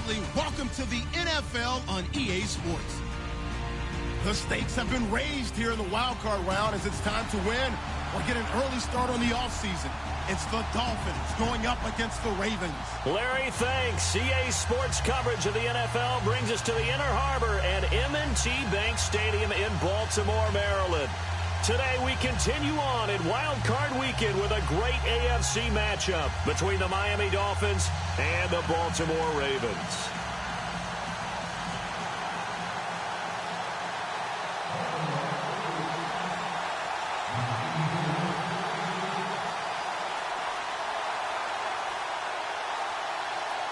family, welcome to the NFL on EA Sports. The stakes have been raised here in the wild card round as it's time to win or get an early start on the offseason. It's the Dolphins going up against the Ravens. Larry, thanks. EA Sports coverage of the NFL brings us to the Inner Harbor and M&T Bank Stadium in Baltimore, Maryland. Today we continue on in Wild Card Weekend with a great AFC matchup between the Miami Dolphins and the Baltimore Ravens.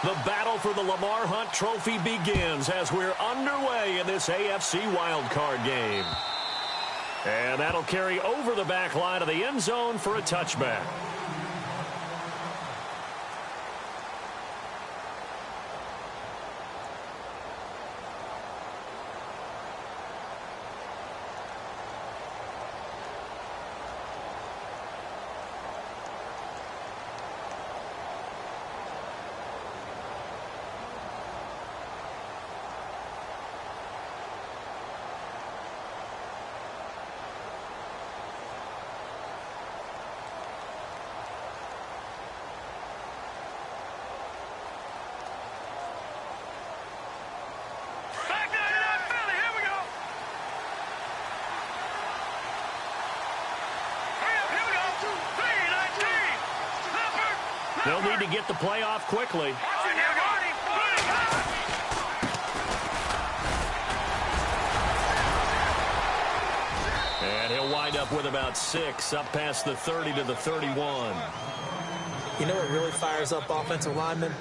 The battle for the Lamar Hunt Trophy begins as we're underway in this AFC wildcard game. And that'll carry over the back line of the end zone for a touchback. They'll need to get the play off quickly. And he'll wind up with about 6, up past the 30 to the 31. You know what really fires up offensive linemen?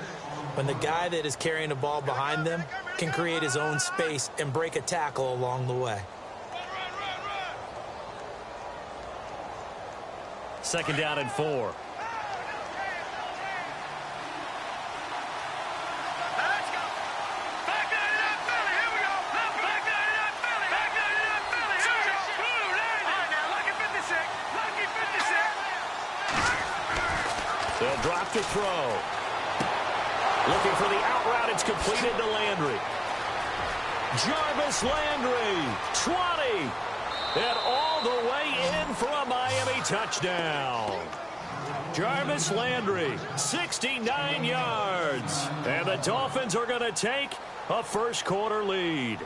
When the guy that is carrying the ball behind them can create his own space and break a tackle along the way. Second down and 4. They'll drop to throw. Looking for the out route. It's completed to Landry. Jarvis Landry, 20. And all the way in for a Miami touchdown. Jarvis Landry, 69 yards. And the Dolphins are going to take a first-quarter lead.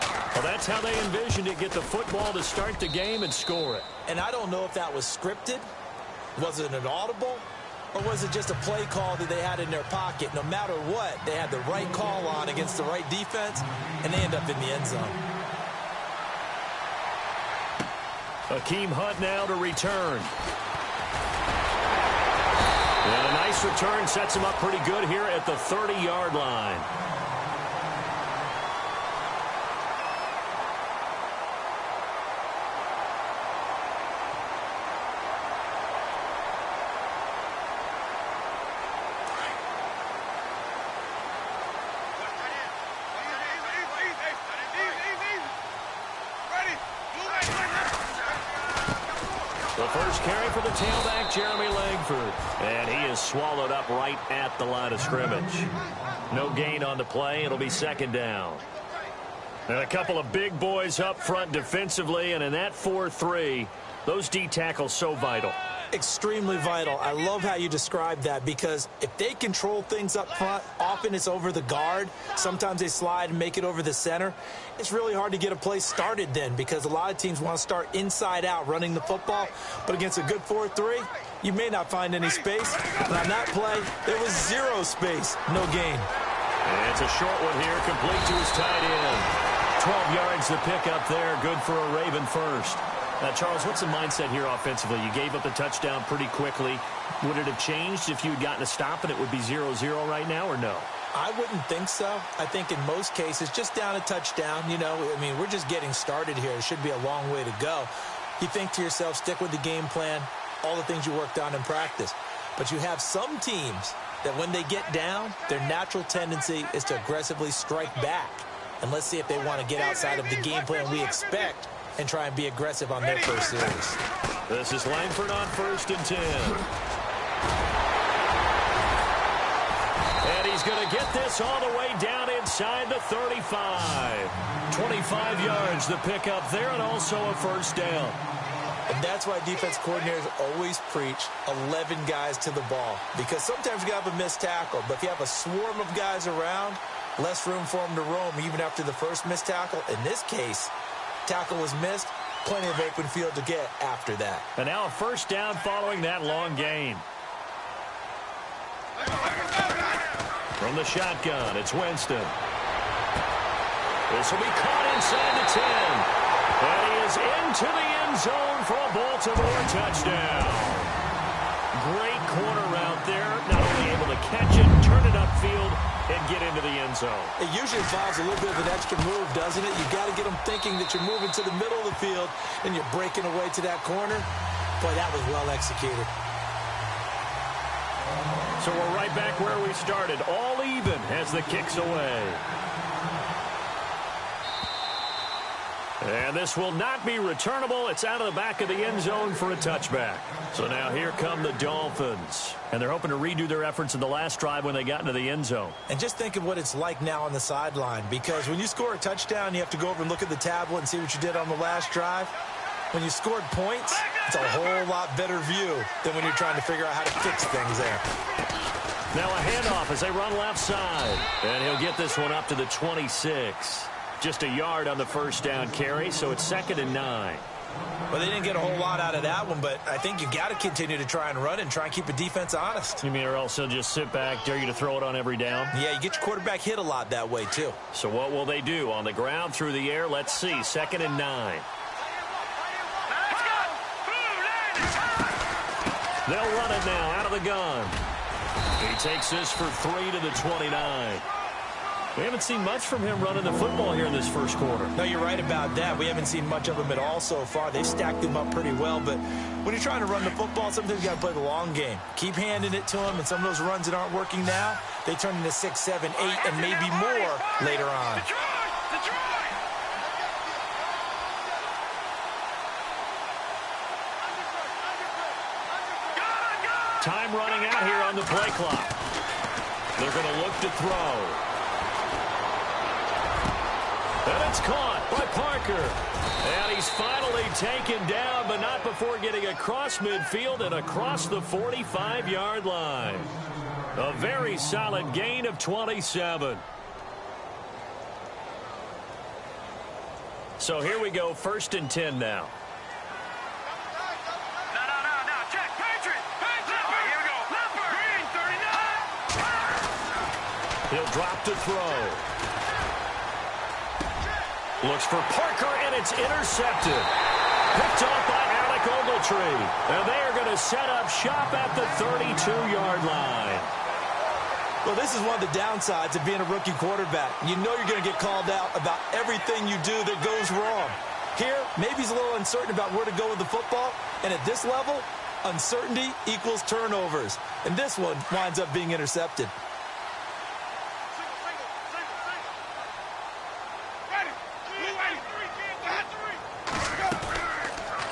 Well, that's how they envisioned it, get the football to start the game and score it. And I don't know if that was scripted. Was it an audible? Or was it just a play call that they had in their pocket? No matter what, they had the right call on against the right defense, and they end up in the end zone. Akeem Hunt now to return. And a nice return sets him up pretty good here at the 30-yard line. The first carry for the tailback, Jeremy Langford. And he is swallowed up right at the line of scrimmage. No gain on the play. It'll be second down. And a couple of big boys up front defensively. And in that 4-3, those D tackles so vital. Extremely vital. I love how you described that because if they control things up front, often it's over the guard. Sometimes they slide and make it over the center. It's really hard to get a play started then because a lot of teams want to start inside out running the football. But against a good 4-3, you may not find any space. But on that play, there was zero space, no gain. And it's a short one here, complete to his tight end. 12 yards to pick up there, good for a Raven first. Now, Charles, what's the mindset here offensively? You gave up the touchdown pretty quickly. Would it have changed if you had gotten a stop and it would be 0-0 right now, or no? I wouldn't think so. I think in most cases, just down a touchdown, you know, I mean, we're just getting started here. It should be a long way to go. You think to yourself, stick with the game plan, all the things you worked on in practice. But you have some teams that when they get down, their natural tendency is to aggressively strike back. And let's see if they want to get outside of the game plan we expect and try and be aggressive on their first series. This is Langford on 1st and 10. And he's he's going to get this all the way down inside the 35. 25 yards the pickup there, and also a first down. And that's why defense coordinators always preach 11 guys to the ball. Because sometimes you have a missed tackle, but if you have a swarm of guys around, less room for them to roam even after the first missed tackle. In this case, tackle was missed, plenty of open field to get after that. And now a first down following that long gain. From the shotgun, it's Winston. This will be caught inside the 10. And he is into the end zone for a Baltimore touchdown. Great corner route there. Not only able to catch it, turn it upfield, and get into the end zone. It usually involves a little bit of an extra move, doesn't it? You've got to get them thinking that you're moving to the middle of the field and you're breaking away to that corner. Boy, that was well executed. So we're right back where we started. All even as the kick's away. And this will not be returnable. It's out of the back of the end zone for a touchback. So now here come the Dolphins. And they're hoping to redo their efforts in the last drive when they got into the end zone. And just think of what it's like now on the sideline. Because when you score a touchdown, you have to go over and look at the tablet and see what you did on the last drive. When you scored points, it's a whole lot better view than when you're trying to figure out how to fix things there. Now a handoff as they run left side. And he'll get this one up to the 26. Just a yard on the first down carry, so it's 2nd and 9. Well, they didn't get a whole lot out of that one, but I think you got to continue to try and run and try and keep the defense honest. You mean or else they'll just sit back, dare you to throw it on every down? Yeah, you get your quarterback hit a lot that way, too. So what will they do? On the ground, through the air? Let's see. 2nd and 9. They'll run it now out of the gun. He takes this for 3 to the 29. We haven't seen much from him running the football here in this first quarter. No, you're right about that. We haven't seen much of him at all so far. They've stacked him up pretty well, but when you're trying to run the football, sometimes you got to play the long game. Keep handing it to him, and some of those runs that aren't working now, they turn into 6, 7, 8, and maybe more later on. Time running out here on the play clock. They're going to look to throw. And it's caught by Parker. And he's finally taken down, but not before getting across midfield and across the 45-yard line. A very solid gain of 27. So here we go, 1st and 10 now. He'll drop to throw. Looks for Parker, and it's intercepted. Picked off by Alec Ogletree. And they are going to set up shop at the 32-yard line. Well, this is one of the downsides of being a rookie quarterback. You know you're going to get called out about everything you do that goes wrong. Here, maybe he's a little uncertain about where to go with the football. And at this level, uncertainty equals turnovers. And this one winds up being intercepted.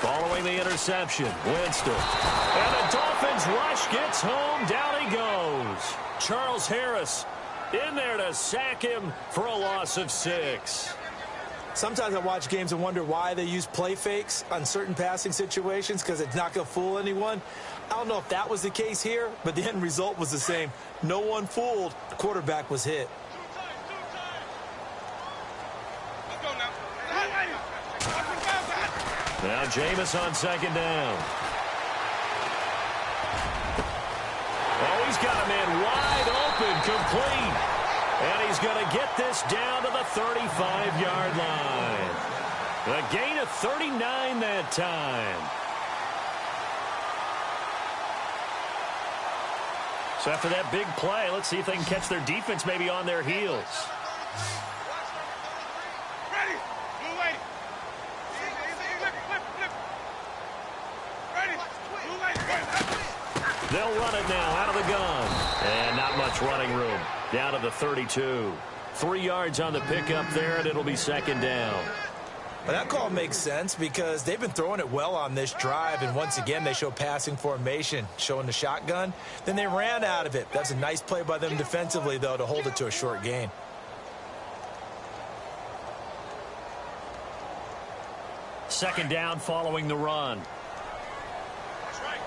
Following the interception, Winston. And the Dolphins rush gets home. Down he goes. Charles Harris in there to sack him for a loss of 6. Sometimes I watch games and wonder why they use play fakes on certain passing situations because it's not going to fool anyone. I don't know if that was the case here, but the end result was the same. No one fooled. The quarterback was hit. Now Jameis on 2nd down. Oh, he's got a man wide open, complete. And he's going to get this down to the 35-yard line. A gain of 39 that time. So after that big play, let's see if they can catch their defense maybe on their heels. They'll run it now out of the gun. And not much running room. Down to the 32. 3 yards on the pickup there, and it'll be 2nd down. Well, that call makes sense because they've been throwing it well on this drive, and once again, they show passing formation, showing the shotgun. Then they ran out of it. That's a nice play by them defensively, though, to hold it to a short gain. Second down following the run. That's right.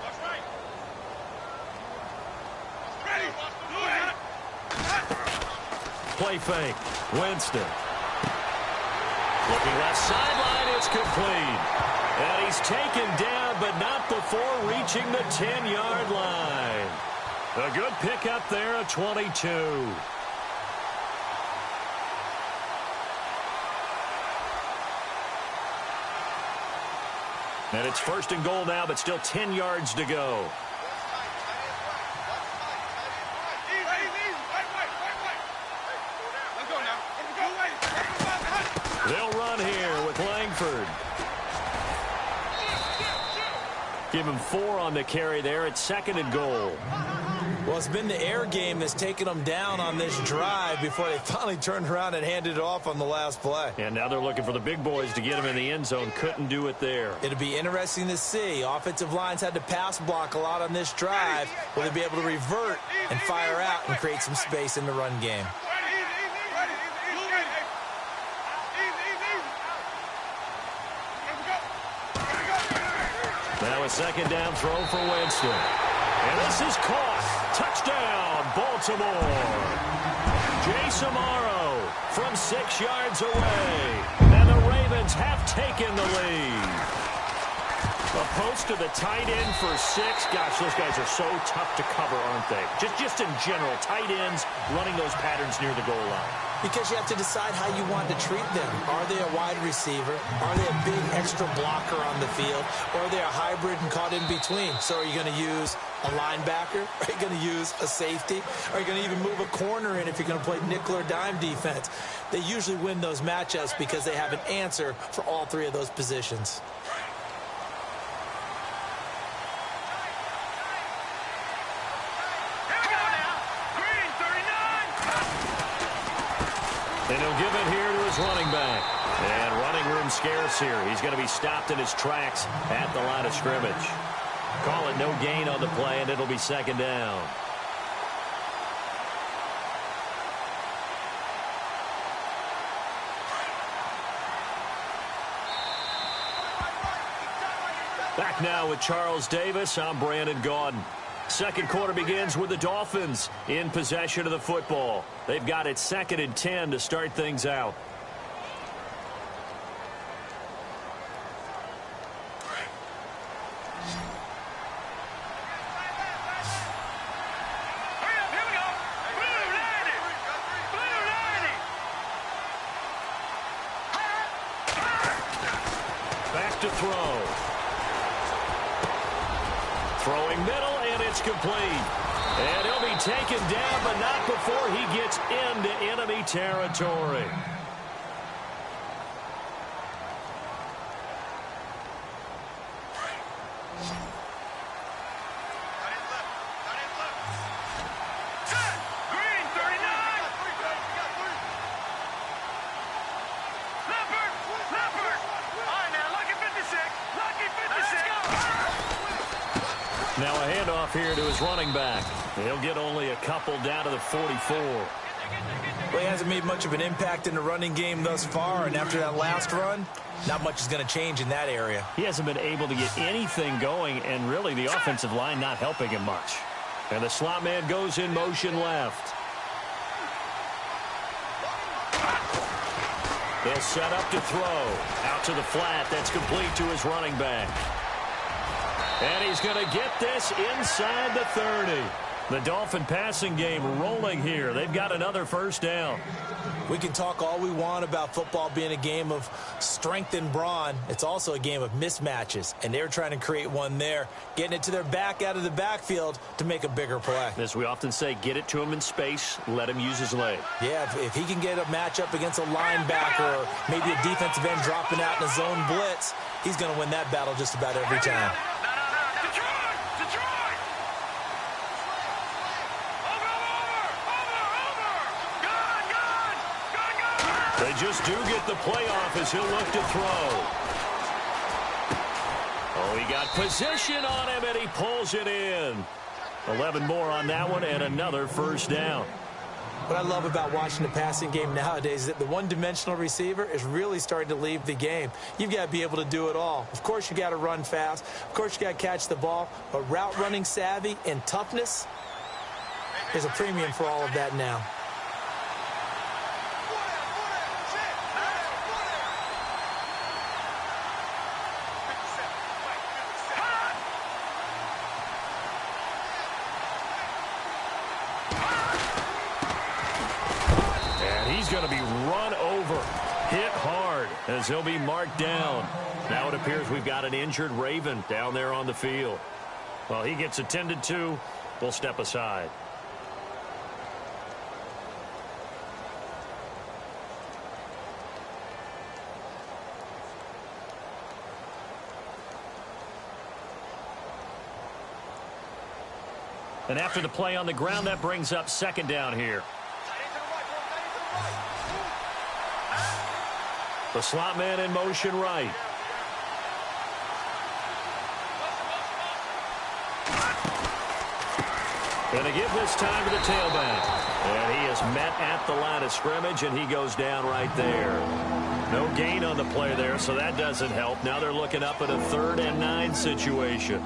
Play fake. Winston. Looking left sideline, it's complete. And he's taken down, but not before reaching the 10-yard line. A good pickup there at 22. And it's first and goal now, but still 10 yards to go. They'll run here with Langford. Give him 4 on the carry there. It's second and goal. Well, it's been the air game that's taken them down on this drive before they finally turned around and handed it off on the last play. And now they're looking for the big boys to get him in the end zone. Couldn't do it there. It'll be interesting to see. Offensive lines had to pass block a lot on this drive. Will they be able to revert and fire out and create some space in the run game? Now a second down throw for Winston. And this is caught. Touchdown, Baltimore. Jace Amaro from 6 yards away. And the Ravens have taken the lead. A post to the tight end for 6. Gosh, those guys are so tough to cover, aren't they? Just in general, tight ends running those patterns near the goal line. Because you have to decide how you want to treat them. Are they a wide receiver? Are they a big extra blocker on the field? Or are they a hybrid and caught in between? So are you going to use a linebacker? Are you going to use a safety? Are you going to even move a corner in if you're going to play nickel or dime defense? They usually win those matchups because they have an answer for all 3 of those positions. And he'll give it here to his running back. And running room scarce here. He's going to be stopped in his tracks at the line of scrimmage. Call it no gain on the play, and it'll be second down. Back now with Charles Davis. I'm Brandon Gaudin. Second quarter begins with the Dolphins in possession of the football. They've got it 2nd and 10 to start things out. Back to throw. Throwing middle, and it's complete. And he'll be taken down, but not before he gets into enemy territory. Now a handoff here to his running back. He'll get only a couple down to the 44. Well, he hasn't made much of an impact in the running game thus far, and after that last run, not much is going to change in that area. He hasn't been able to get anything going, and really the offensive line not helping him much. And the slot man goes in motion left. They'll set up to throw. Out to the flat. That's complete to his running back. And he's going to get this inside the 30. The Dolphin passing game rolling here. They've got another first down. We can talk all we want about football being a game of strength and brawn. It's also a game of mismatches, and they're trying to create one there, getting it to their back out of the backfield to make a bigger play. As we often say, get it to him in space, let him use his leg. Yeah, if he can get a matchup against a linebacker or maybe a defensive end dropping out in a zone blitz, he's going to win that battle just about every time. They They just do get the playoff as he'll look to throw. Oh, he got position on him, and he pulls it in. 11 more on that one, and another first down. What I love about watching the passing game nowadays is that the one-dimensional receiver is really starting to leave the game. You've got to be able to do it all. Of course, you got to run fast. Of course, you got to catch the ball. But route running savvy and toughness, there's a premium for all of that now. Going to be run over, hit hard as he'll be marked down. Now it appears we've got an injured Raven down there on the field. Well, he gets attended to. We'll step aside. And after the play on the ground, that brings up second down here. The slot man in motion right. Going to give this time to the tailback. And he is met at the line of scrimmage, and he goes down right there. No gain on the play there, so that doesn't help. Now they're looking up at a 3rd and 9 situation.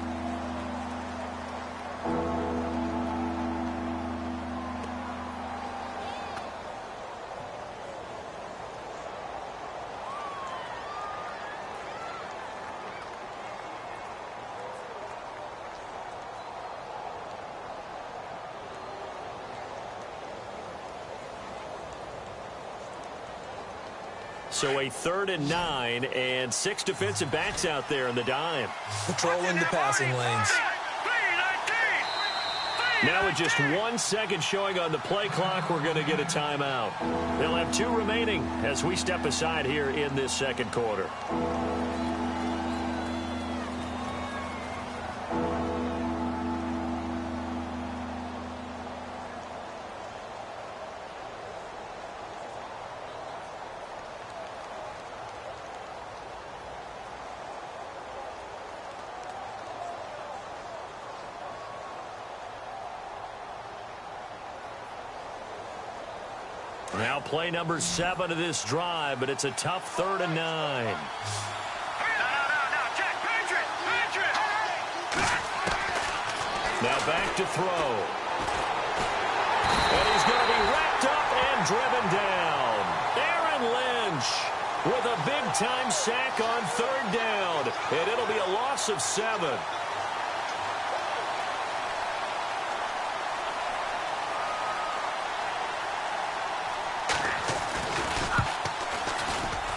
So a 3rd and 9 and 6 defensive backs out there in the dime. Patrolling the passing lanes. Now with just 1 second showing on the play clock, we're going to get a timeout. They'll have 2 remaining as we step aside here in this second quarter. Now play number 7 of this drive, but it's a tough 3rd and 9. Now back to throw. And he's going to be wrapped up and driven down. Aaron Lynch with a big-time sack on 3rd down. And it'll be a loss of 7.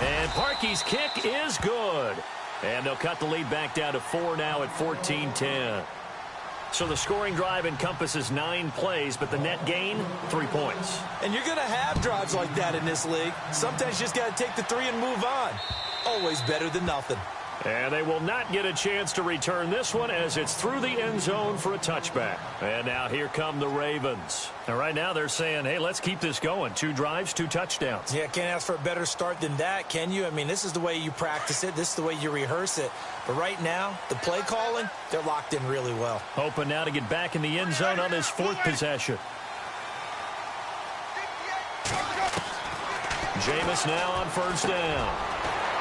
And Parkey's kick is good. And they'll cut the lead back down to 4 now at 14-10. So the scoring drive encompasses 9 plays, but the net gain, 3 points. And you're going to have drives like that in this league. Sometimes you just got to take the 3 and move on. Always better than nothing. And they will not get a chance to return this one as it's through the end zone for a touchback. And now here come the Ravens. And right now they're saying, hey, let's keep this going. 2 drives, 2 touchdowns. Yeah, can't ask for a better start than that, can you? I mean, this is the way you practice it. This is the way you rehearse it. But right now, the play calling, they're locked in really well. Hoping now to get back in the end zone on this 4th possession. Jameis now on 1st down.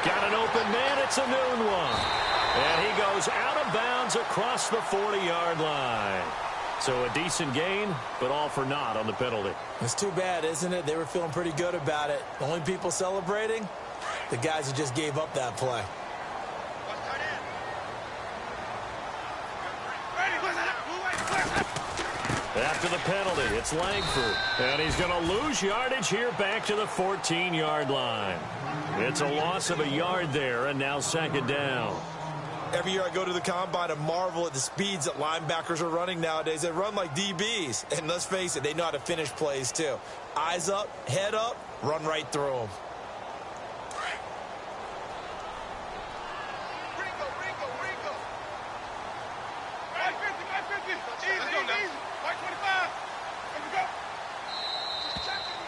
Got an open man. It's a noon one. And he goes out of bounds across the 40-yard line. So a decent gain, but all for naught on the penalty. It's too bad, isn't it? They were feeling pretty good about it. The only people celebrating, the guys who just gave up that play. After the penalty, it's Langford. And he's going to lose yardage here back to the 14-yard line. It's a loss of a yard there, and now 2nd down. Every year I go to the combine and marvel at the speeds that linebackers are running nowadays. They run like DBs. And let's face it, they know how to finish plays too. Eyes up, head up, run right through them.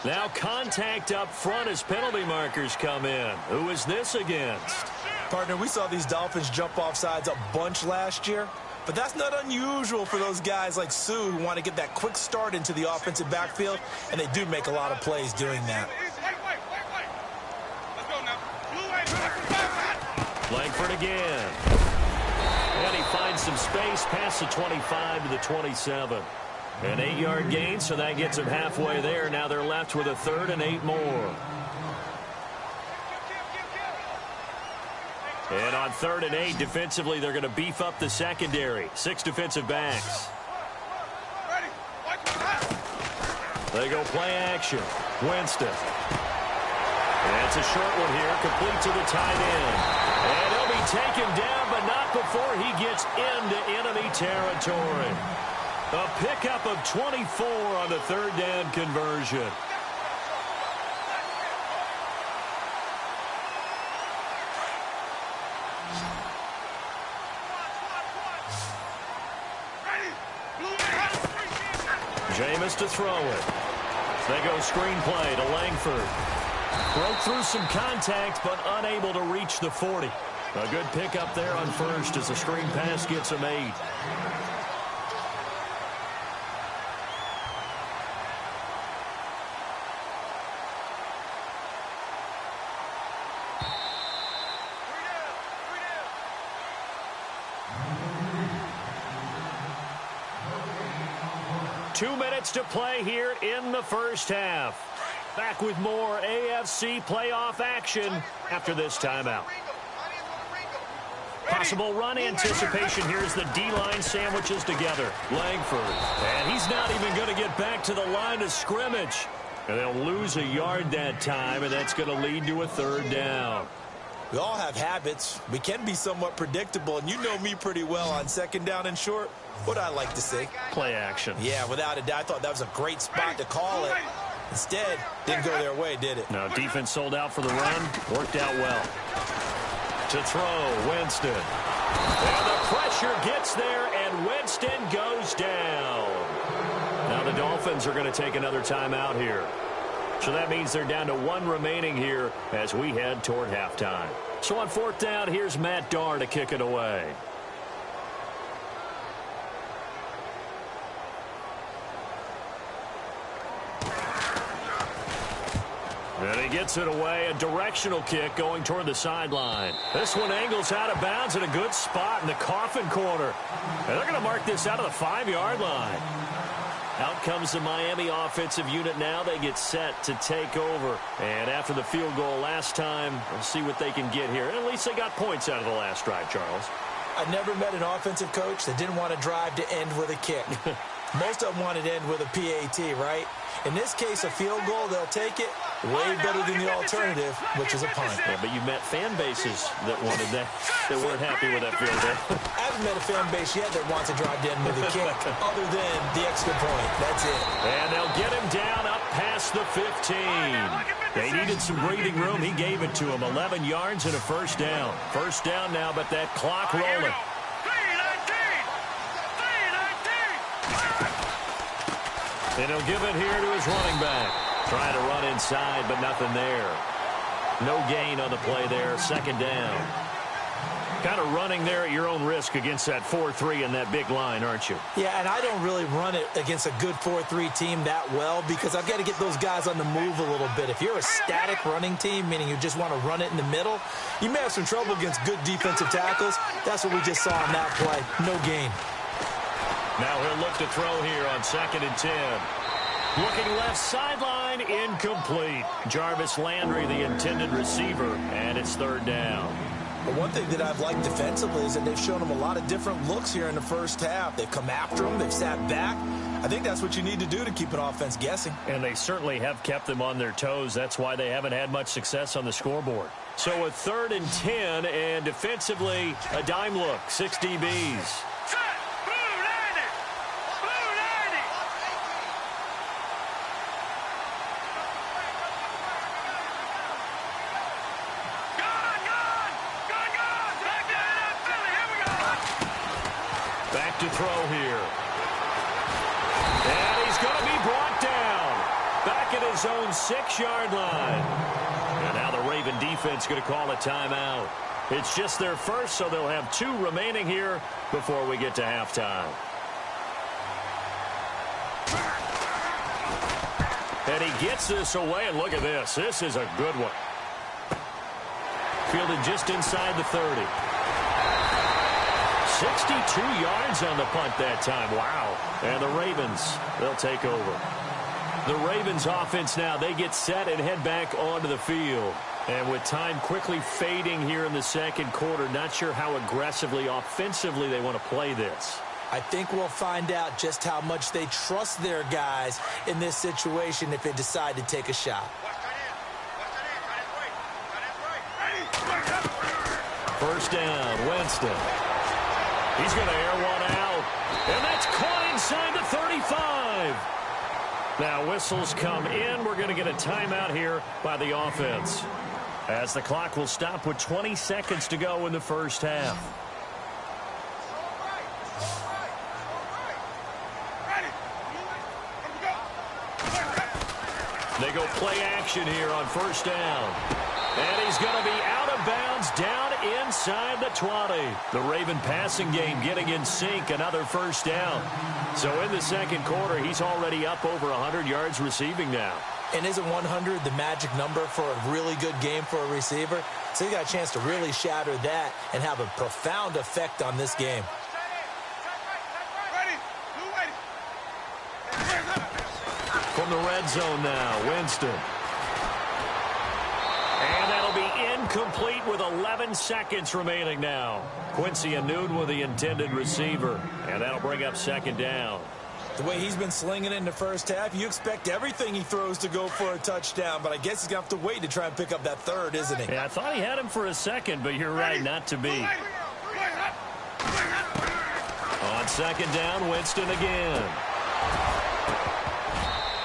Now contact up front as penalty markers come in. Who is this against? Partner, we saw these Dolphins jump off sides a bunch last year, but that's not unusual for those guys like Sue who want to get that quick start into the offensive backfield, and they do make a lot of plays doing that. Let's go now. Langford again. And he finds some space past the 25 to the 27. An 8-yard gain, so that gets them halfway there. Now they're left with a 3rd and 8 more. And on 3rd and 8, defensively, they're going to beef up the secondary. 6 defensive backs. They go play action. Winston. That's a short one here, complete to the tight end. And he'll be taken down, but not before he gets into enemy territory. A pickup of 24 on the 3rd down conversion. Jameis to throw it. They go screenplay to Langford. Broke through some contact, but unable to reach the 40. A good pickup there on 1st as the screen pass gets him 8. Two minutes to play here in the first half. Back with more AFC playoff action after this timeout. Possible run anticipation here as the D-line sandwiches together. Langford, and he's not even going to get back to the line of scrimmage. And they'll lose a yard that time, and that's going to lead to a 3rd down. We all have habits. We can be somewhat predictable, and you know me pretty well on 2nd down and short. What I like to see. Play action. Yeah, without a doubt, I thought that was a great spot to call it. Instead, didn't go their way, did it? No, defense sold out for the run. Worked out well. To throw, Winston. And the pressure gets there, and Winston goes down. Now the Dolphins are going to take another timeout here. So that means they're down to 1 remaining here as we head toward halftime. So on 4th down, here's Matt Darr to kick it away. And he gets it away, a directional kick going toward the sideline. This one angles out of bounds in a good spot in the coffin corner. And they're going to mark this out of the 5-yard line. Out comes the Miami offensive unit now. They get set to take over. And after the field goal last time, we'll see what they can get here. And at least they got points out of the last drive, Charles. I never met an offensive coach that didn't want to drive to end with a kick. Most of them wanted to end with a PAT, right? In this case, a field goal, they'll take it. Way better than the alternative, which is a punt. Yeah, but you've met fan bases that wanted that, that weren't happy with that field goal. I haven't met a fan base yet that wants to drive to end with a kick, other than the extra point. That's it. And they'll get him down up past the 15. They needed some breathing room. He gave it to them. 11 yards and a 1st down. 1st down now, but that clock rolling. And he'll give it here to his running back. Trying to run inside, but nothing there. No gain on the play there. 2nd down. Kind of running there at your own risk against that 4-3 and that big line, aren't you? Yeah, and I don't really run it against a good 4-3 team that well because I've got to get those guys on the move a little bit. If you're a static running team, meaning you just want to run it in the middle, you may have some trouble against good defensive tackles. That's what we just saw on that play. No gain. Now he'll look to throw here on 2nd and 10. Looking left sideline, incomplete. Jarvis Landry, the intended receiver, and it's 3rd down. But one thing that I've liked defensively is that they've shown them a lot of different looks here in the first half. They've come after them. They've sat back. I think that's what you need to do to keep an offense guessing. And they certainly have kept them on their toes. That's why they haven't had much success on the scoreboard. So a 3rd and 10, and defensively, a dime look, 6 DBs. Back to throw here. And he's going to be brought down. Back at his his own 6-yard line. And now the Raven defense going to call a timeout. It's just their first, so they'll have 2 remaining here before we get to halftime. And he gets this away, and look at this. This is a good one. Fielded just inside the 30. 62 yards on the punt that time. Wow. And the Ravens, they'll take over. The Ravens offense now, they get set and head back onto the field. And with time quickly fading here in the second quarter, not sure how aggressively, offensively they want to play this. I think we'll find out just how much they trust their guys in this situation if they decide to take a shot. First down, Winston. He's going to air one out. And that's caught inside the 35. Now whistles come in. We're going to get a timeout here by the offense, as the clock will stop with 20 seconds to go in the first half. They go play action here on first down. And he's going to be out of bounds down inside the 20. The Raven passing game getting in sync, another first down. So in the second quarter, he's already up over 100 yards receiving now. And isn't 100 the magic number for a really good game for a receiver? So he got a chance to really shatter that and have a profound effect on this game. From the red zone now, Winston. And that'll be incomplete with 11 seconds remaining now. Quincy Anoon with the intended receiver. And that'll bring up second down. The way he's been slinging it in the first half, you expect everything he throws to go for a touchdown, but I guess he's going to have to wait to try and pick up that third, isn't he? Yeah, I thought he had him for a second, but you're right, not to be. On second down, Winston again.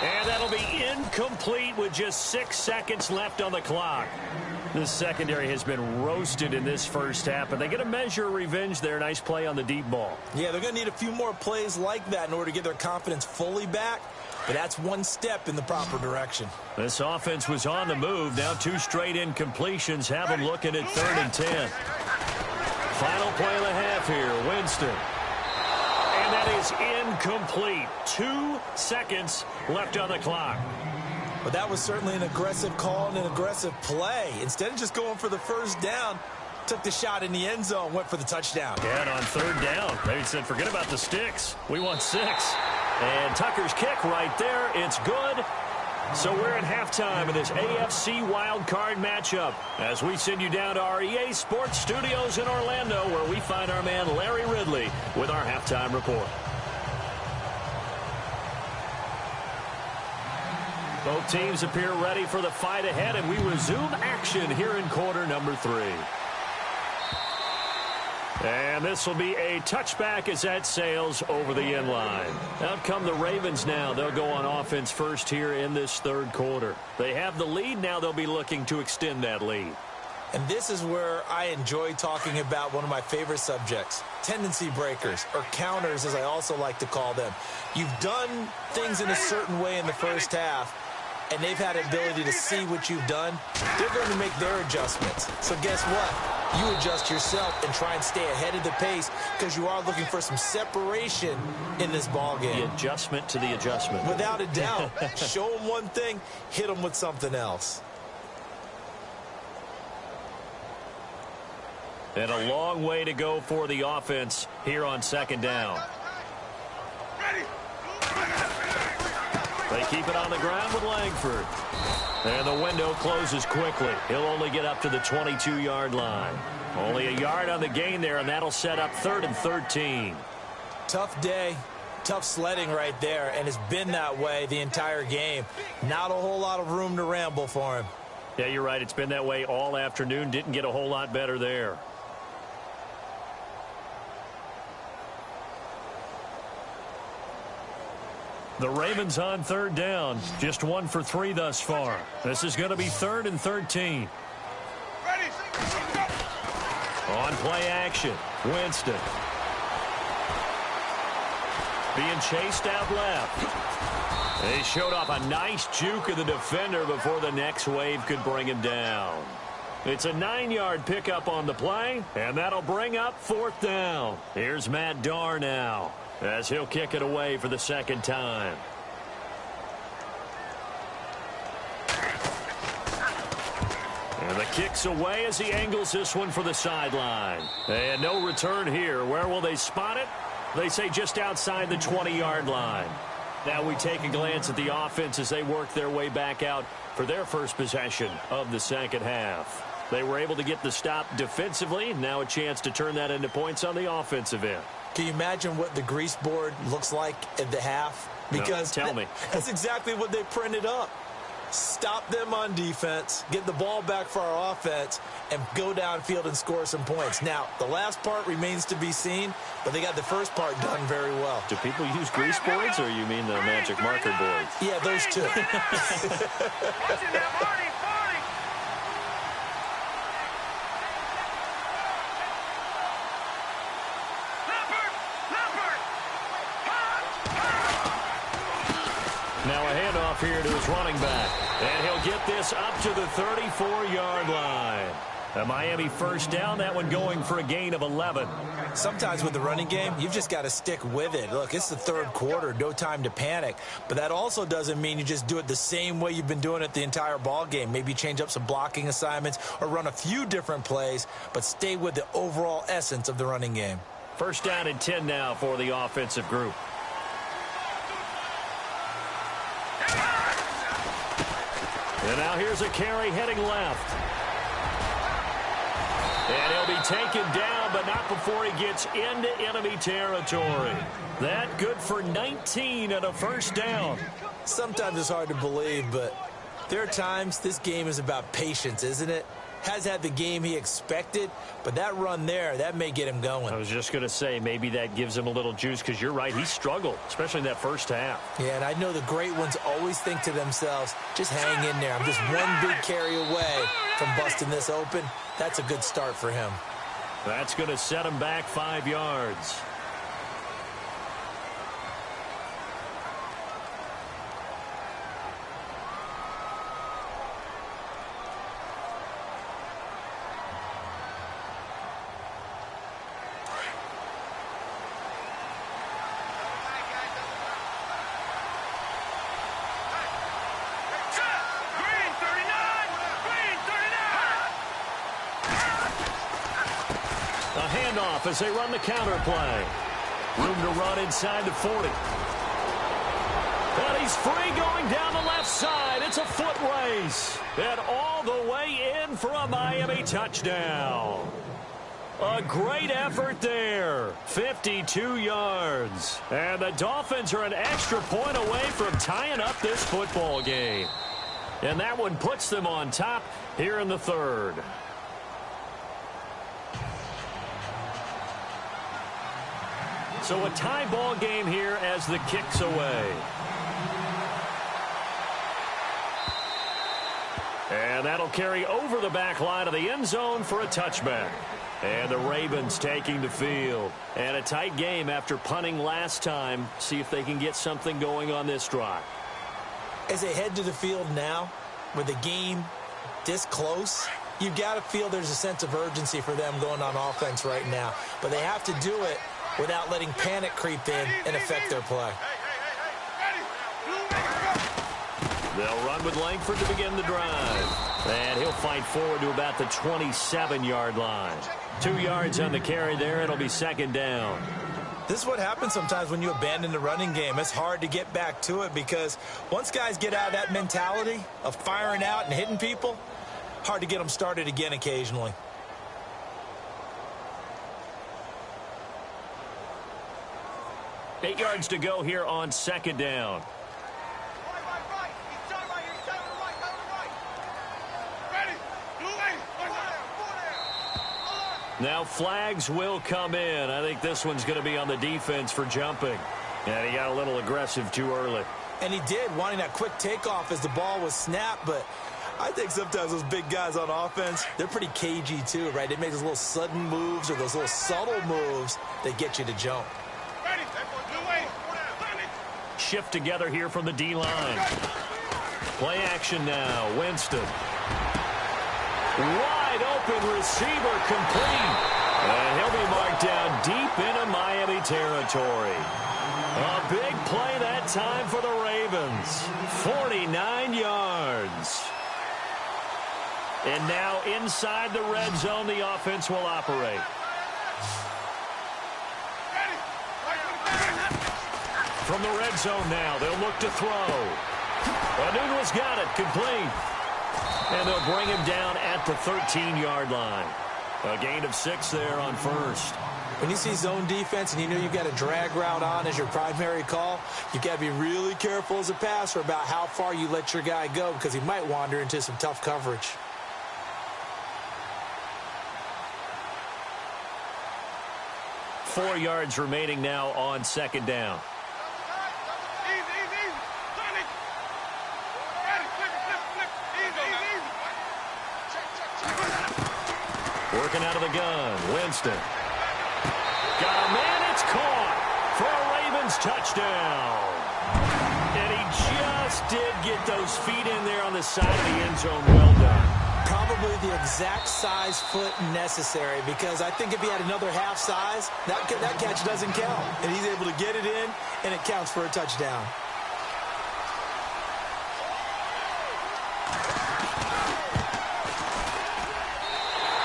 And that'll be incomplete with just 6 seconds left on the clock. This secondary has been roasted in this first half, but they get a measure of revenge there. Nice play on the deep ball. Yeah, they're going to need a few more plays like that in order to get their confidence fully back, but that's one step in the proper direction. This offense was on the move. Now 2 straight incompletions have them looking at 3rd and 10. Final play of the half here, Winston. And that is incomplete. 2 seconds left on the clock. But that was certainly an aggressive call and an aggressive play. Instead of just going for the first down, took the shot in the end zone, went for the touchdown. Yeah, and on 3rd down, they said, forget about the sticks. We want 6. And Tucker's kick right there. It's good. So we're at halftime of this AFC wildcard matchup as we send you down to our EA Sports Studios in Orlando, where we find our man Larry Ridley with our halftime report. Both teams appear ready for the fight ahead, and we resume action here in quarter number 3. And this will be a touchback as that sails over the end line. Out come the Ravens now. They'll go on offense first here in this 3rd quarter. They have the lead. Now they'll be looking to extend that lead. And this is where I enjoy talking about one of my favorite subjects, tendency breakers, or counters as I also like to call them. You've done things in a certain way in the first half, and they've had the ability to see what you've done. They're going to make their adjustments. So guess what? You adjust yourself and try and stay ahead of the pace because you are looking for some separation in this ball game. The adjustment to the adjustment. Without a doubt. Show them one thing, hit them with something else. And a long way to go for the offense here on 2nd down. They keep it on the ground with Langford. And the window closes quickly. He'll only get up to the 22-yard line. Only a yard on the gain there, and that'll set up 3rd and 13. Tough day, tough sledding right there, and it's been that way the entire game. Not a whole lot of room to ramble for him. Yeah, you're right. It's been that way all afternoon. Didn't get a whole lot better there. The Ravens on 3rd down. Just 1 for 3 thus far. This is going to be 3rd and 13. On play action, Winston. being chased out left. They showed off a nice juke of the defender before the next wave could bring him down. It's a 9-yard pickup on the play, and that'll bring up 4th down. Here's Matt Darr now, as he'll kick it away for the second time. And the kick's away as he angles this one for the sideline. And no return here. Where will they spot it? They say just outside the 20-yard line. Now we take a glance at the offense as they work their way back out for their first possession of the second half. They were able to get the stop defensively. Now a chance to turn that into points on the offensive end. Can you imagine what the grease board looks like at the half? Because no, tell me. That's exactly what they printed up. Stop them on defense, get the ball back for our offense, and go downfield and score some points. Now, the last part remains to be seen, but they got the first part done very well. Do people use grease boards, or you mean the magic marker boards? Yeah, those two. Now a handoff here to his running back. And he'll get this up to the 34-yard line. A Miami first down, that one going for a gain of 11. Sometimes with the running game, you've just got to stick with it. Look, it's the third quarter, no time to panic. But that also doesn't mean you just do it the same way you've been doing it the entire ball game. Maybe change up some blocking assignments or run a few different plays, but stay with the overall essence of the running game. First down and 10 now for the offensive group. And now here's a carry heading left. And he'll be taken down, but not before he gets into enemy territory. That good for 19 and a first down. Sometimes it's hard to believe, but there are times this game is about patience, isn't it? Has had the game he expected, but that run there, that may get him going. I was just going to say, maybe that gives him a little juice, because you're right, he struggled, especially in that first half. Yeah, and I know the great ones always think to themselves, just hang in there. I'm just one big carry away from busting this open. That's a good start for him. That's going to set him back 5 yards. As they run the counter play. Room to run inside the 40. And he's free going down the left side. It's a foot race. And all the way in for a Miami touchdown. A great effort there. 52 yards. And the Dolphins are an extra point away from tying up this football game. And that one puts them on top here in the third. So a tie ball game here as the kick's away. And that'll carry over the back line of the end zone for a touchback. And the Ravens taking the field. And a tight game after punting last time. See if they can get something going on this drive. As they head to the field now, with the game this close, you've got to feel there's a sense of urgency for them going on offense right now. But they have to do it without letting panic creep in and affect their play. They'll run with Langford to begin the drive. And he'll fight forward to about the 27-yard line. 2 yards on the carry there. It'll be second down. This is what happens sometimes when you abandon the running game. It's hard to get back to it because once guys get out of that mentality of firing out and hitting people, hard to get them started again occasionally. Eight yards to go here on second down. Now flags will come in. I think this one's going to be on the defense for jumping. And he got a little aggressive too early. And he did, wanting that quick takeoff as the ball was snapped. But I think sometimes those big guys on offense, they're pretty cagey too, right? They make those little sudden moves or those little subtle moves that get you to jump. shift together here from the D-line. Play action now. Winston. Wide open receiver complete. And he'll be marked down deep into Miami territory. A big play that time for the Ravens. 49 yards. And now inside the red zone, the offense will operate. From the red zone now, they'll look to throw. Anunu's got it, complete. And they'll bring him down at the 13-yard line. A gain of 6 there on first. When you see zone defense and you know you've got a drag route on as your primary call, you've got to be really careful as a passer about how far you let your guy go because he might wander into some tough coverage. Four yards remaining now on second down. Working out of the gun, Winston. Got a man, it's caught for a Ravens touchdown. And he just did get those feet in there on the side of the end zone. Well done. Probably the exact size foot necessary because I think if he had another half size, that catch doesn't count. And he's able to get it in, and it counts for a touchdown.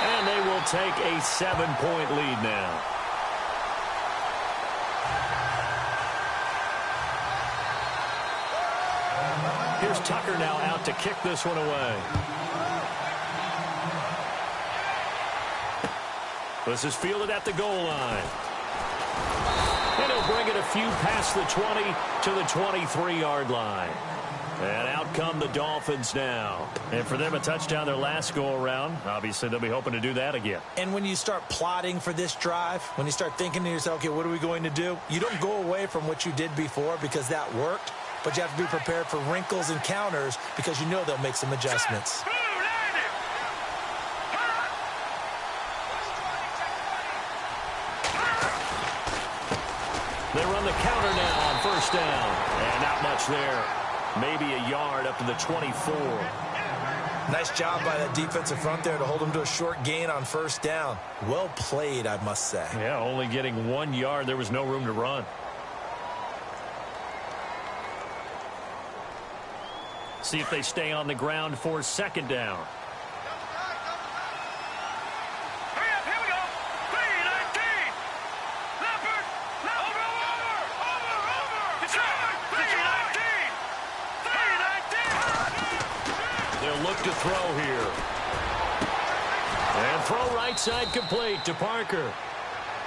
And they will take a 7-point lead now. Here's Tucker now out to kick this one away. This is fielded at the goal line. And he'll bring it a few past the 20 to the 23-yard line. And out come the Dolphins now. And for them, a touchdown their last go-around. Obviously, they'll be hoping to do that again. And when you start plotting for this drive, when you start thinking to yourself, okay, what are we going to do? You don't go away from what you did before because that worked. But you have to be prepared for wrinkles and counters because you know they'll make some adjustments. They run the counter now on first down. And not much there. Maybe a yard up to the 24. Nice job by that defensive front there to hold them to a short gain on first down. Well played, I must say. Yeah, only getting 1 yard. There was no room to run. See if they stay on the ground for second down. Hurry up, here we go. 3-19. Leopard, over. It's right. 3-19. They'll look to throw here. And throw right side complete to Parker.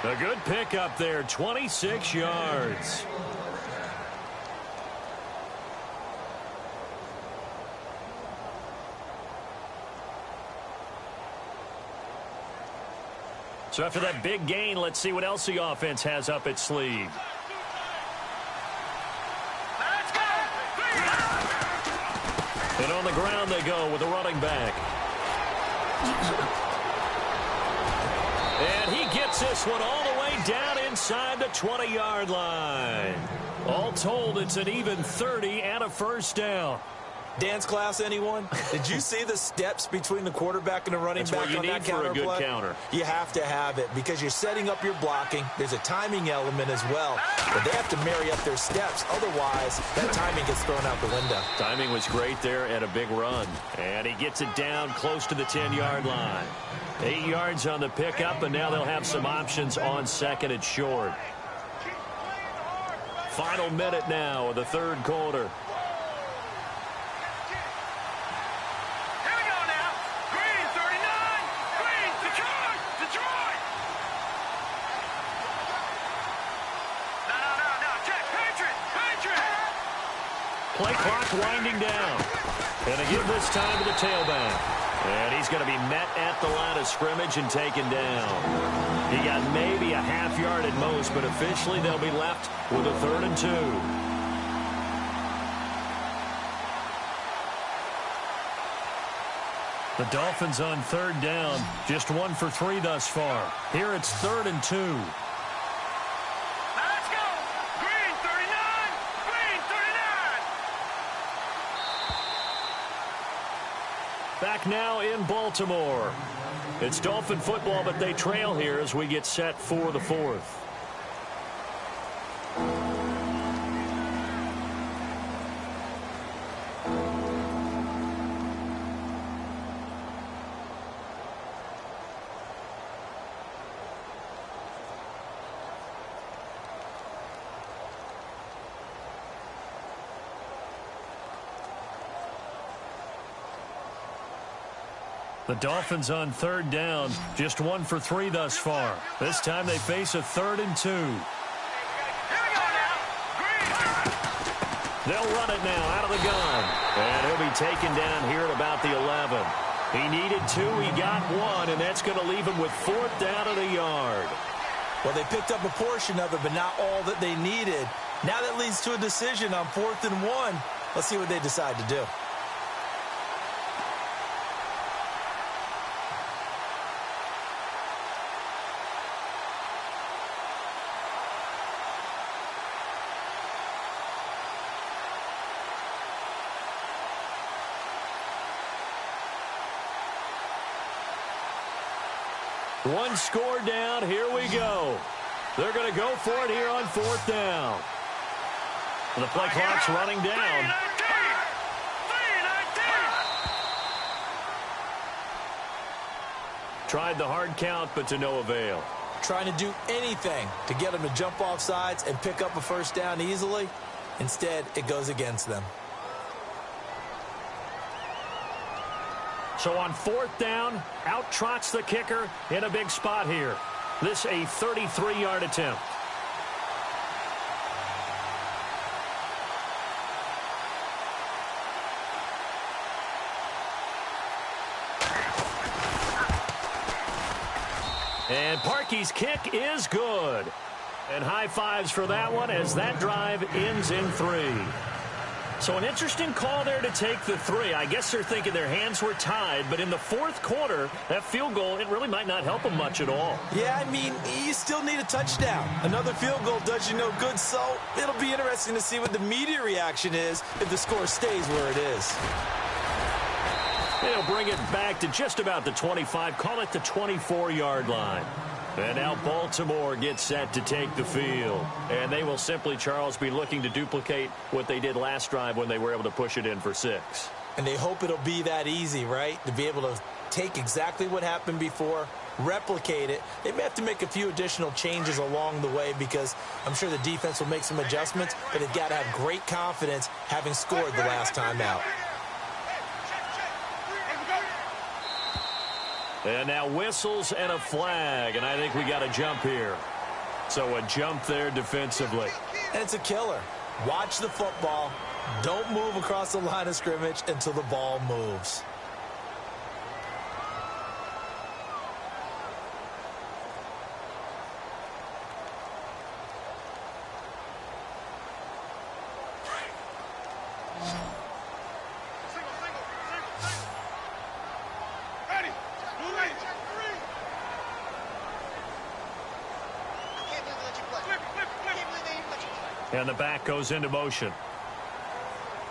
A good pickup there, 26 yards. So after that big gain, let's see what else the offense has up its sleeve. Let's go. And on the ground they go with the running back. And he gets this one all the way down inside the 20-yard line. All told, it's an even 30 and a first down. Dance class, anyone? Did you see the steps between the quarterback and the running back on that counter play? That's what you need for a good counter. You have to have it because you're setting up your blocking. There's a timing element as well. But they have to marry up their steps. Otherwise, that timing gets thrown out the window. Timing was great there at a big run. And he gets it down close to the 10-yard line. 8 yards on the pickup, and now they'll have some options on second and short. Final minute now of the third quarter. Play clock winding down. And again this time to the tailback. And he's going to be met at the line of scrimmage and taken down. He got maybe a half yard at most, but officially they'll be left with a 3rd and 2. The Dolphins on 3rd down. Just 1 for 3 thus far. Here it's 3rd and 2. Let's go. Green 39. Green 39. Back now in Baltimore. It's Dolphin football, but they trail here as we get set for the fourth. The Dolphins on third down, just 1 for 3 thus far. This time they face a 3rd and 2. They'll run it now out of the gun. And he'll be taken down here at about the 11. He needed 2, he got 1, and that's going to leave him with 4th down and a yard. Well, they picked up a portion of it, but not all that they needed. Now that leads to a decision on 4th and 1. Let's see what they decide to do. One score down, here we go. They're going to go for it here on 4th down. The play clock's running down. Tried the hard count, but to no avail. Trying to do anything to get them to jump off sides and pick up a 1st down easily. Instead, it goes against them. So on 4th down, out trots the kicker in a big spot here. This a 33-yard attempt. And Parkey's kick is good. And high fives for that one as that drive ends in 3. So an interesting call there to take the 3. I guess they're thinking their hands were tied, but in the 4th quarter, that field goal, it really might not help them much at all. Yeah, I mean, you still need a touchdown. Another field goal does you no good, so it'll be interesting to see what the media reaction is if the score stays where it is. They'll bring it back to just about the 25, call it the 24-yard line. And now Baltimore gets set to take the field. And they will simply, Charles, be looking to duplicate what they did last drive when they were able to push it in for 6. And they hope it'll be that easy, right? To be able to take exactly what happened before, replicate it. They may have to make a few additional changes along the way because I'm sure the defense will make some adjustments, but they've got to have great confidence having scored the last time out. And now whistles and a flag, and I think we got a jump here. So a jump there defensively. And it's a killer. Watch the football. Don't move across the line of scrimmage until the ball moves. And the back goes into motion.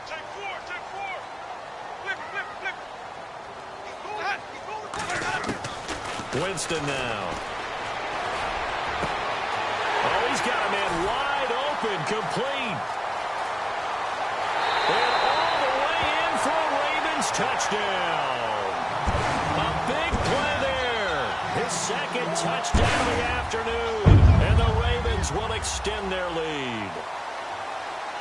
Take 4, take 4. Flip, flip, flip. Winston now. Oh, he's got a man wide open, complete. And all the way in for a Ravens touchdown. A big play there. His 2nd touchdown of the afternoon. And the Ravens will extend their lead.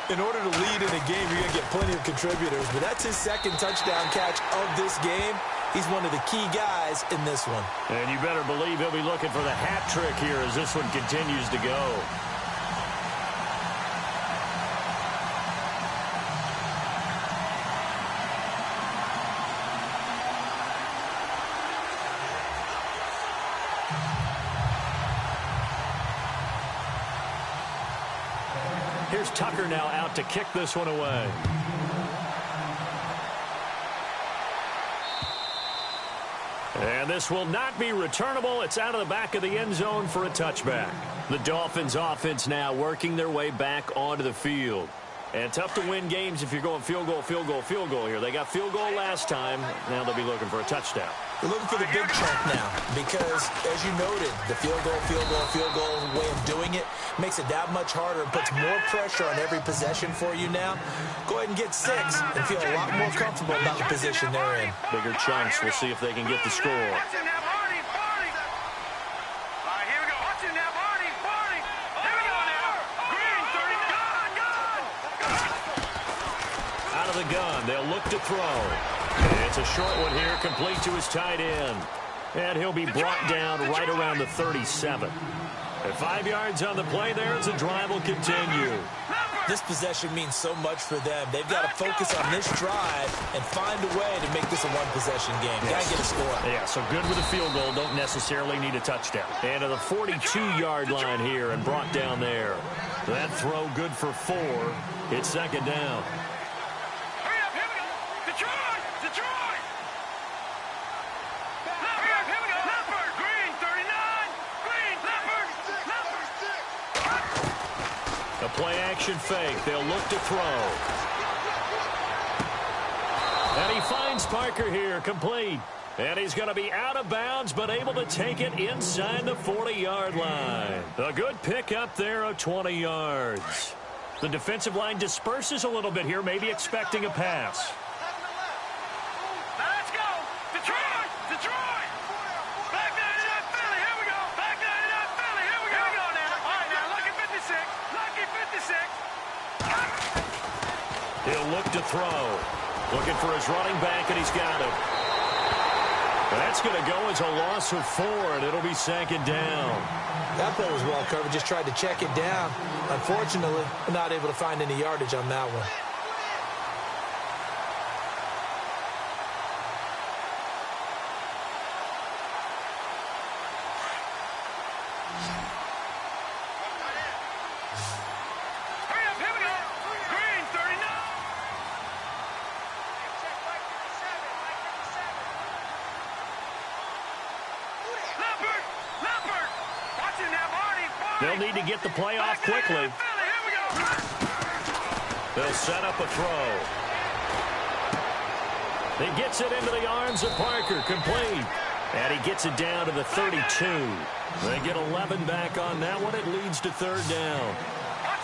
In order to lead in a game, you're going to get plenty of contributors, but that's his 2nd touchdown catch of this game. He's one of the key guys in this one. And you better believe he'll be looking for the hat trick here as this one continues to go. Here's Tucker now out to kick this one away. And this will not be returnable. It's out of the back of the end zone for a touchback. The Dolphins offense now working their way back onto the field. And tough to win games if you're going field goal, field goal, field goal here. They got field goal last time. Now they'll be looking for a touchdown. They're looking for the big chunk now because, as you noted, the field goal way of doing it makes it that much harder and puts more pressure on every possession for you now. Go ahead and get 6 and feel a lot more comfortable about the position they're in. Bigger chunks. We'll see if they can get the score. Out of the gun, they'll look to throw. It's a short one here, complete to his tight end. And he'll be brought down right around the 37. At 5 yards on the play there as the drive will continue. This possession means so much for them. They've got to focus on this drive and find a way to make this a one-possession game. Got to get a score. Yeah, so good with a field goal. Don't necessarily need a touchdown. And to the 42-yard line here and brought down there. That throw good for 4. It's second down. A play-action fake. They'll look to throw. And he finds Parker here, complete. And he's going to be out of bounds, but able to take it inside the 40-yard line. A good pickup there of 20 yards. The defensive line disperses a little bit here, maybe expecting a pass. He'll look to throw. Looking for his running back, and he's got it. That's going to go as a loss of 4, and it'll be second down. That play was well covered. Just tried to check it down. Unfortunately, not able to find any yardage on that one. They'll need to get the play off quickly. They'll set up a throw. He gets it into the arms of Parker, complete. And he gets it down to the 32. They get 11 back on that one. It leads to third down.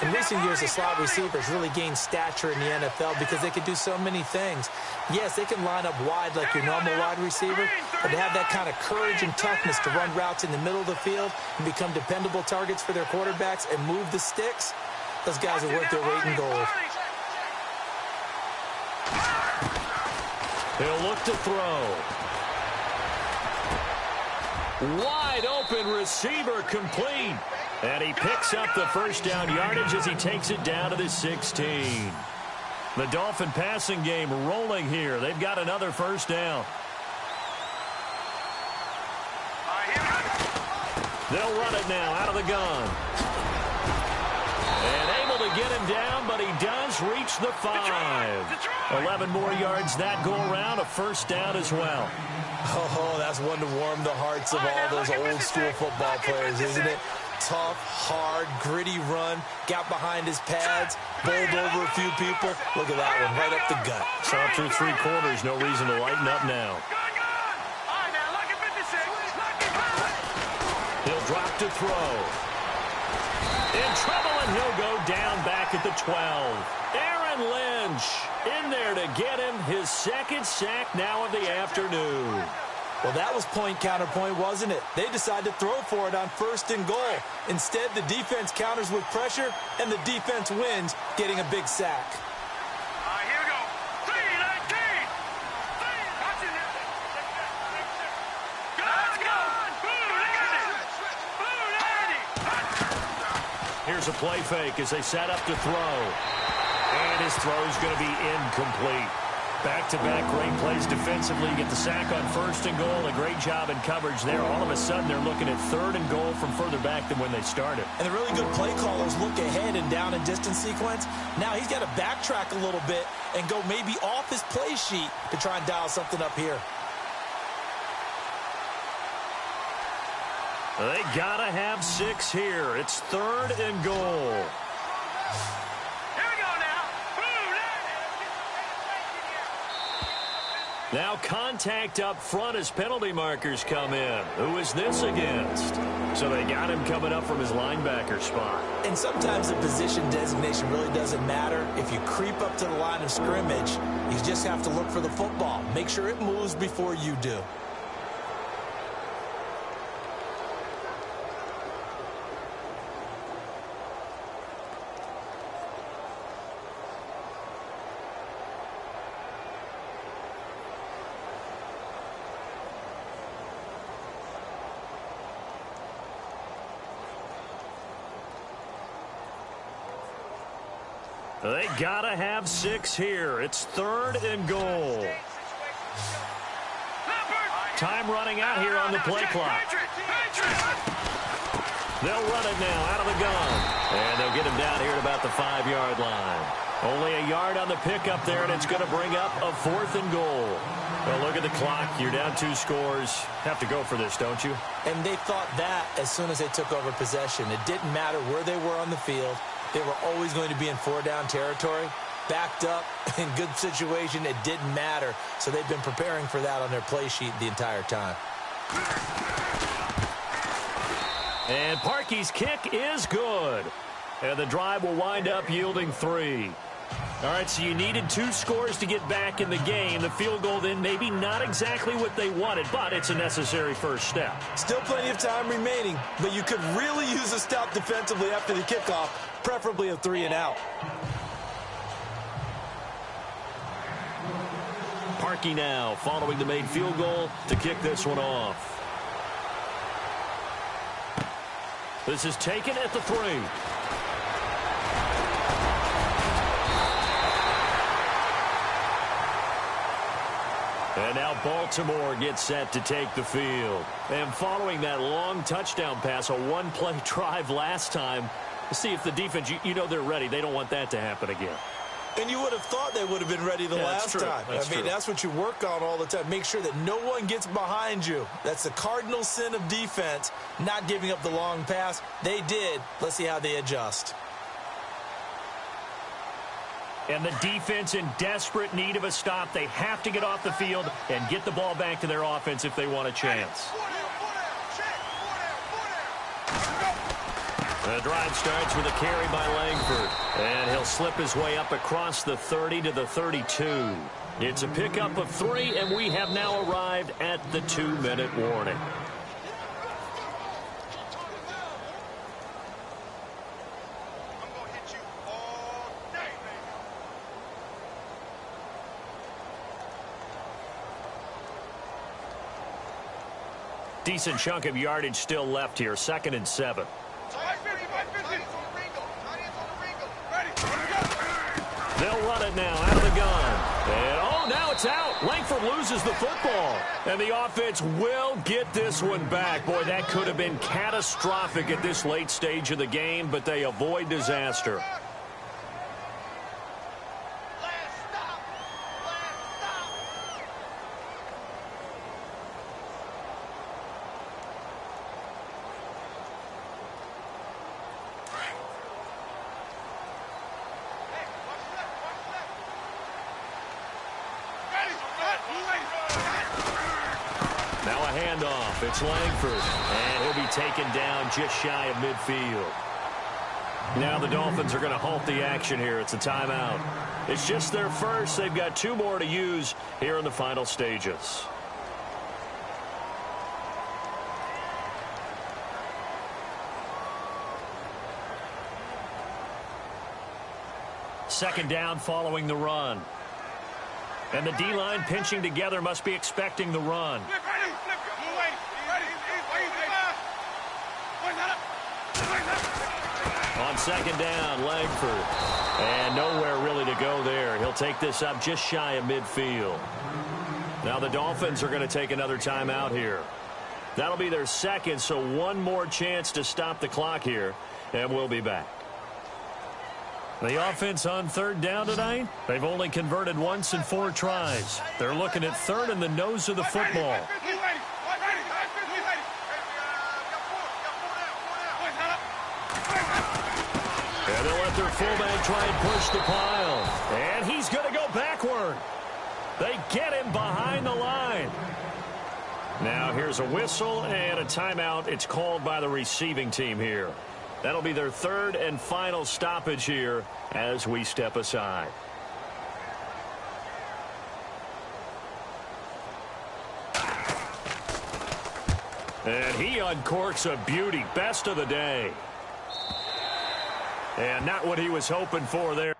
In recent years, the slot receivers really gained stature in the NFL because they can do so many things. Yes, they can line up wide like your normal wide receiver, but to have that kind of courage and toughness to run routes in the middle of the field and become dependable targets for their quarterbacks and move the sticks, those guys are worth their weight in gold. He'll look to throw. Wide open receiver, complete. And he picks up the first down yardage as he takes it down to the 16. The Dolphin passing game rolling here. They've got another first down. They'll run it now out of the gun. And able to get him down, but he does reach the 5. 11 more yards that go around, a first down as well. Oh, that's one to warm the hearts of all those old school football players, isn't it? Tough, hard, gritty run, got behind his pads, bowled over a few people. Look at that one, right up the gut. Saw through 3 quarters, no reason to lighten up now. He'll drop to throw. In trouble, and he'll go down back at the 12. Aaron Lynch in there to get him his second sack now of the afternoon. Well, that was point counterpoint, wasn't it? They decided to throw for it on 1st and goal. Instead, the defense counters with pressure, and the defense wins, getting a big sack. Here we go. 3-19. Here's a play fake as they set up to throw. And his throw's going to be incomplete. Back-to-back great plays defensively. You get the sack on 1st and goal. A great job in coverage there. All of a sudden, they're looking at 3rd and goal from further back than when they started. And the really good play callers look ahead and down and distance sequence. Now he's got to backtrack a little bit and go maybe off his play sheet to try and dial something up here. They got to have 6 here. It's 3rd and goal. Here we go now. Now contact up front as penalty markers come in. Who is this against? So they got him coming up from his linebacker spot. And sometimes the position designation really doesn't matter. If you creep up to the line of scrimmage, you just have to look for the football. Make sure it moves before you do. They gotta have 6 here. It's 3rd and goal. Time running out here on the play clock. They'll run it now out of the gun. And they'll get him down here at about the 5-yard line. Only a yard on the pickup there, and it's going to bring up a 4th and goal. Well, look at the clock. You're down 2 scores. Have to go for this, don't you? And they thought that as soon as they took over possession. It didn't matter where they were on the field. They were always going to be in 4-down territory. Backed up, in good situation, it didn't matter. So they've been preparing for that on their play sheet the entire time. And Parkey's kick is good. And the drive will wind up yielding 3. All right, so you needed 2 scores to get back in the game. The field goal then maybe not exactly what they wanted, but it's a necessary first step. Still plenty of time remaining, but you could really use a stop defensively after the kickoff, preferably a 3-and-out. Parkey now following the made field goal to kick this one off. This is taken at the 3. And now Baltimore gets set to take the field. And following that long touchdown pass, a one-play drive last time, see if the defense, you know they're ready. They don't want that to happen again. And you would have thought they would have been ready the last time. That's what you work on all the time. Make sure that no one gets behind you. That's the cardinal sin of defense, not giving up the long pass. They did. Let's see how they adjust. And the defense in desperate need of a stop. They have to get off the field and get the ball back to their offense if they want a chance. The drive starts with a carry by Langford. And he'll slip his way up across the 30 to the 32. It's a pickup of 3, and we have now arrived at the 2-minute warning. Decent chunk of yardage still left here. 2nd and 7. They'll run it now out of the gun. And, now it's out. Langford loses the football. And the offense will get this one back. Boy, that could have been catastrophic at this late stage of the game, but they avoid disaster. Now a handoff. It's Langford. And he'll be taken down just shy of midfield. Now the Dolphins are going to halt the action here. It's a timeout. It's just their first. They've got 2 more to use here in the final stages. Second down following the run. And the D-line pinching together must be expecting the run. On second down, Langford. And nowhere really to go there. He'll take this up just shy of midfield. Now the Dolphins are going to take another timeout here. That'll be their second, so 1 more chance to stop the clock here. And we'll be back. The offense on 3rd down tonight, they've only converted once in 4 tries. They're looking at 3rd in the nose of the football. And they'll let their fullback try and push the pile. And he's going to go backward. They get him behind the Now here's a whistle and a timeout. It's called by the receiving team here. That'll be their third and final stoppage here as we step aside. And he uncorks a beauty. Best of the day. And not what he was hoping for there.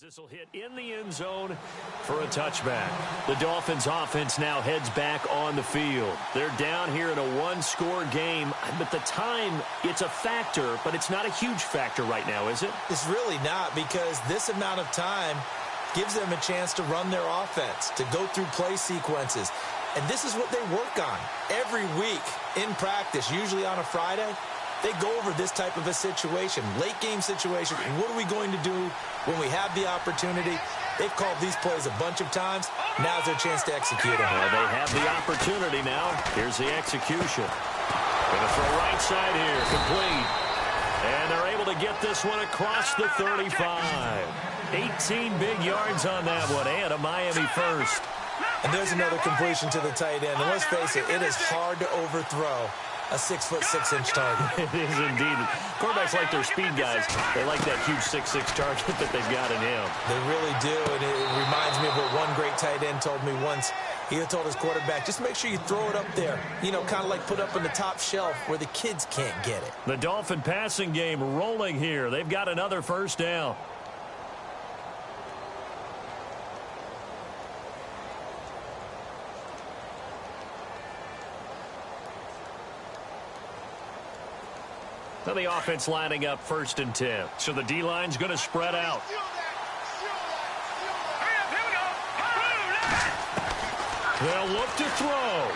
This will hit in the end zone for a touchback. The Dolphins offense now heads back on the field. They're down here in a one-score game, but the time, it's a factor, but it's not a huge factor right now, is it? It's really not, because this amount of time gives them a chance to run their offense, to go through play sequences. And this is what they work on every week in practice, usually on a Friday. They go over this type of a situation, late game situation. What are we going to do when we have the opportunity? They've called these plays a bunch of times. Now's their chance to execute them. Well, they have the opportunity now. Here's the execution. Going to throw right side here, complete. And they're able to get this one across the 35. 18 big yards on that one, and a Miami first. And there's another completion to the tight end. And let's face it, it is hard to overthrow a 6'6" target. It is indeed. Quarterbacks like their speed guys. They like that huge 6'6" target that they've got in him. They really do, and it reminds me of what one great tight end told me once. He told his quarterback, just make sure you throw it up there. You know, kind of like put up on the top shelf where the kids can't get it. The Dolphin passing game rolling here. They've got another first down. Now the offense lining up 1st and 10. So the D-line's going to spread out. They'll look to throw.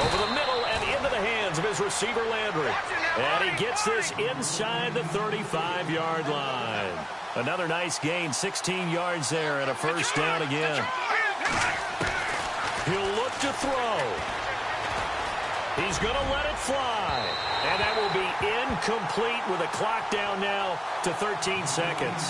Over the middle and into the hands of his receiver, Landry. And he gets this inside the 35-yard line. Another nice gain, 16 yards there, and a first down again. He'll look to throw. He's going to let it fly. And that will be incomplete with a clock down now to 13 seconds.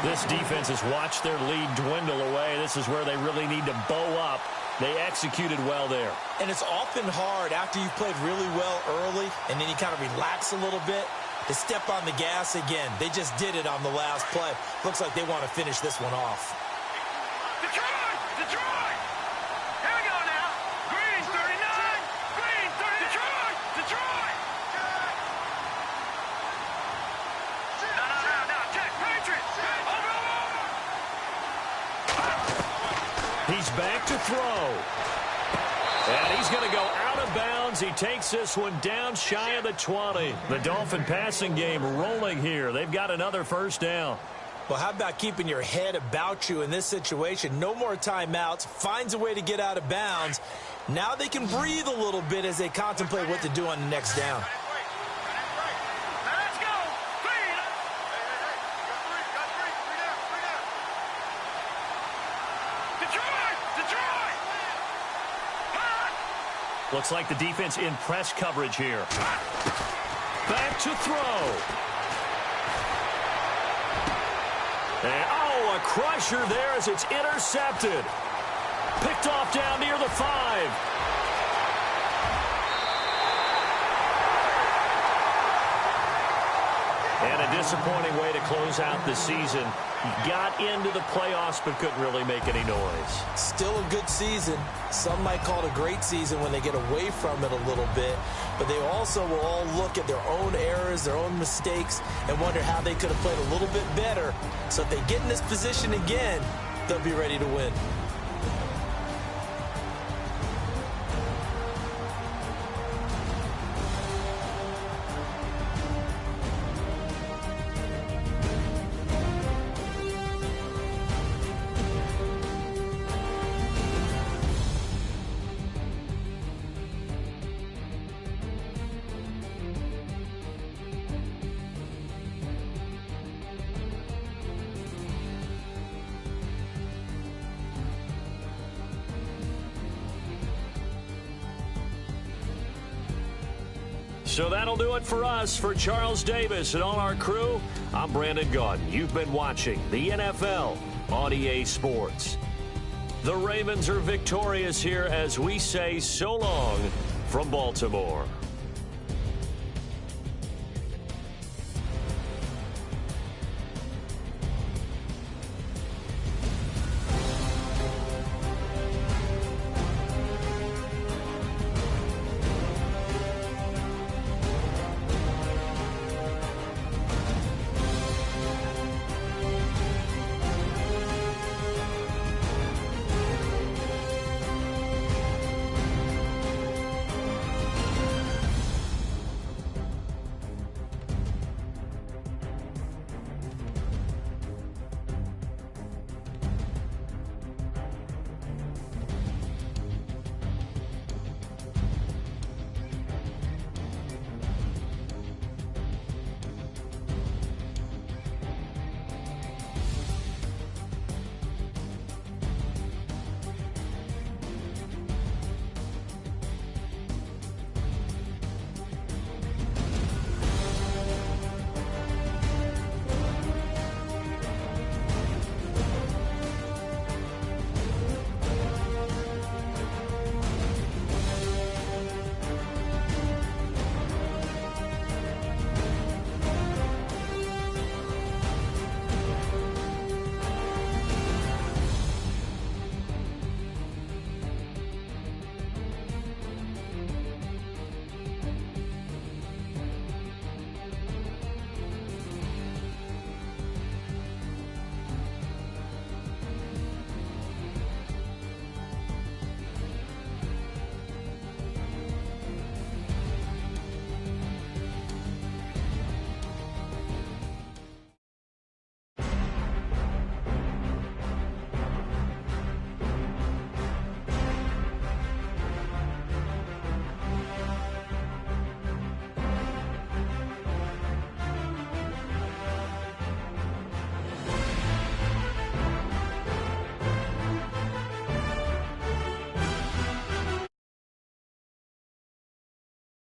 This defense has watched their lead dwindle away. This is where they really need to bow up. They executed well there. And it's often hard after you've played really well early and then you kind of relax a little bit to step on the gas again. They just did it on the last play. Looks like they want to finish this one off. Back to throw. And he's going to go out of bounds. He takes this one down shy of the 20. The Dolphin passing game rolling here. They've got another first down. Well, how about keeping your head about you in this situation? No more timeouts. Finds a way to get out of bounds. Now they can breathe a little bit as they contemplate what to do on the next down. Looks like the defense in press coverage here. Back to throw. And, oh, a crusher there as it's intercepted. Picked off down near the 5. And a disappointing way to close out the season. Got into the playoffs but couldn't really make any noise. Still a good season. Some might call it a great season when they get away from it a little bit. But they also will all look at their own errors, their own mistakes, and wonder how they could have played a little bit better. So if they get in this position again, they'll be ready to win. So that'll do it for us. For Charles Davis and all our crew, I'm Brandon Gaudin. You've been watching the NFL on EA Sports. The Ravens are victorious here as we say so long from Baltimore.